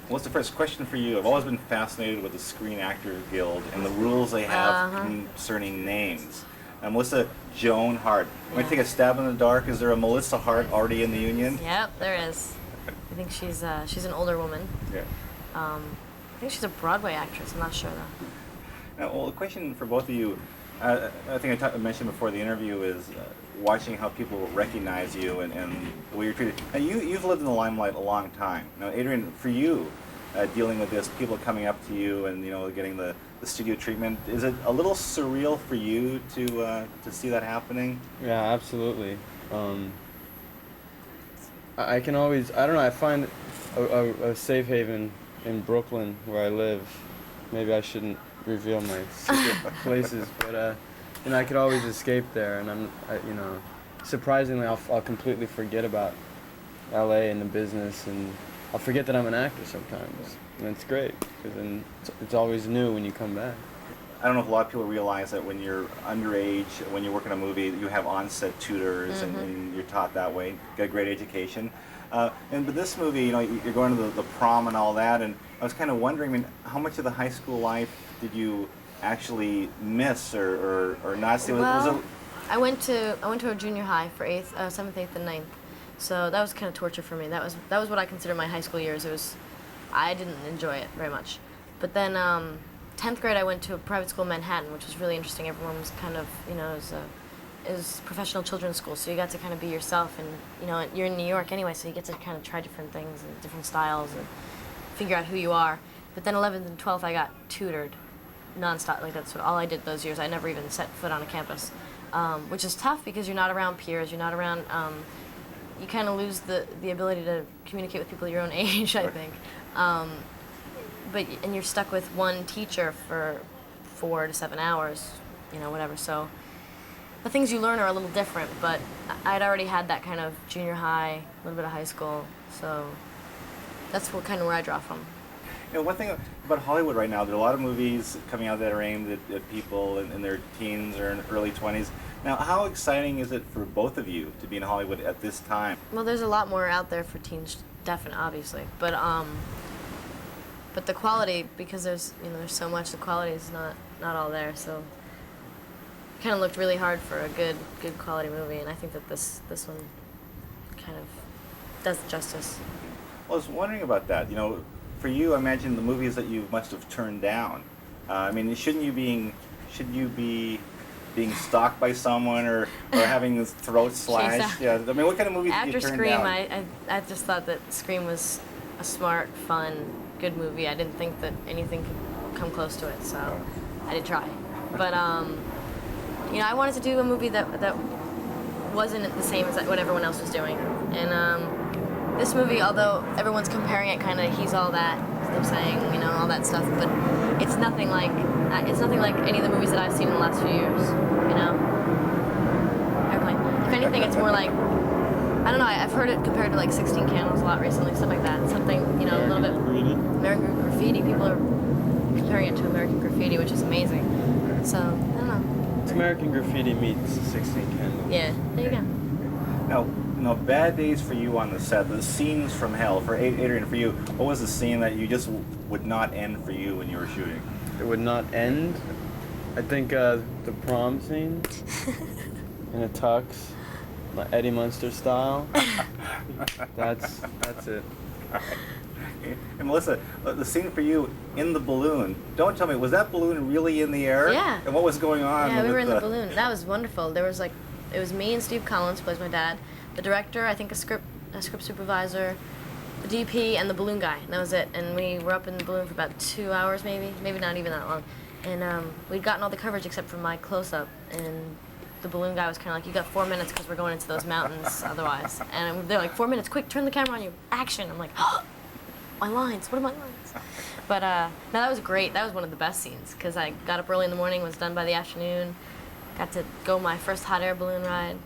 What's the first question for you? I've always been fascinated with the Screen Actors Guild and the rules they have concerning names. Melissa Joan Hart. I'm going to take a stab in the dark. Is there a Melissa Hart already in the union? Yep, there is. I think she's an older woman. Yeah. I think she's a Broadway actress. I'm not sure though. Now, well, a question for both of you. I think I mentioned before the interview is watching how people recognize you and the way you're treated. Now, you've lived in the limelight a long time. Now, Adrian, for you, dealing with this, people coming up to you and getting the studio treatment, is it a little surreal for you to see that happening? Yeah, absolutely. I can always, I don't know, I find a safe haven in Brooklyn where I live. Maybe I shouldn't reveal my secret places, but I could always escape there, and surprisingly, I'll completely forget about LA and the business, and I'll forget that I'm an actor sometimes, and it's great because then it's always new when you come back. I don't know if a lot of people realize that when you're underage, when you work in a movie, you have on-set tutors and you're taught that way, get a great education. But this movie, you're going to the prom and all that, and I was kind of wondering, how much of the high school life did you actually miss or not see? Well, I went to a junior high for 7th, 8th, and 9th, so that was kind of torture for me. That was what I consider my high school years. I didn't enjoy it very much. But then 10th grade, I went to a private school in Manhattan, which was really interesting. Everyone was kind of, it was professional children's school, so you got to kind of be yourself, and you're in New York anyway, so you get to kind of try different things and different styles and figure out who you are. But then 11th and 12th, I got tutored nonstop. Like that's all I did those years. I never even set foot on a campus, which is tough because you're not around peers. You're not around. You kind of lose the ability to communicate with people your own age, I think. And you're stuck with one teacher for 4 to 7 hours, whatever. So the things you learn are a little different. But I'd already had that kind of junior high, a little bit of high school. So that's kind of where I draw from. One thing about Hollywood right now, there are a lot of movies coming out that are aimed at people in their teens or in early 20s. Now, how exciting is it for both of you to be in Hollywood at this time? Well, there's a lot more out there for teens, definitely, obviously. But the quality, because there's so much, the quality is not all there. So it kind of looked really hard for a good quality movie, and I think that this one kind of does it justice. Well, I was wondering about that. For you, I imagine the movies that you must have turned down. Should you be being stalked by someone or having his throat slashed? Yeah. What kind of movies did you turn down? After Scream, I just thought that Scream was a smart, fun, good movie. I didn't think that anything could come close to it, so I did try. But I wanted to do a movie that wasn't the same as what everyone else was doing, and this movie, although everyone's comparing it, kind of he's all that, they're saying, all that stuff, but it's nothing like any of the movies that I've seen in the last few years, Airplane. If anything, it's more like, I don't know, I've heard it compared to like 16 Candles a lot recently, stuff like that. Something, a little bit American Graffiti. People are comparing it to American Graffiti, which is amazing. So, I don't know. It's American Graffiti meets 16 Candles. Yeah, there you go. Now, bad days for you on the set, the scenes from hell. For Adrian, for you, what was the scene that you just would not end for you when you were shooting? It would not end? I think the prom scene in a tux, like Eddie Munster style. That's it. And Melissa, the scene for you in the balloon. Don't tell me, was that balloon really in the air? Yeah. And what was going on? Yeah, we were in the balloon. That was wonderful. It was me and Steve Collins, who plays my dad, the director, I think a script supervisor, the DP, and the balloon guy. And that was it. And we were up in the balloon for about 2 hours, maybe not even that long. And we'd gotten all the coverage except for my close-up. And the balloon guy was kind of like, "You got 4 minutes because we're going into those mountains otherwise." And they're like, 4 minutes, quick, turn the camera on you, action. I'm like, oh, my lines, what are my lines? But no, that was great. That was one of the best scenes because I got up early in the morning, was done by the afternoon, got to go my first hot air balloon ride.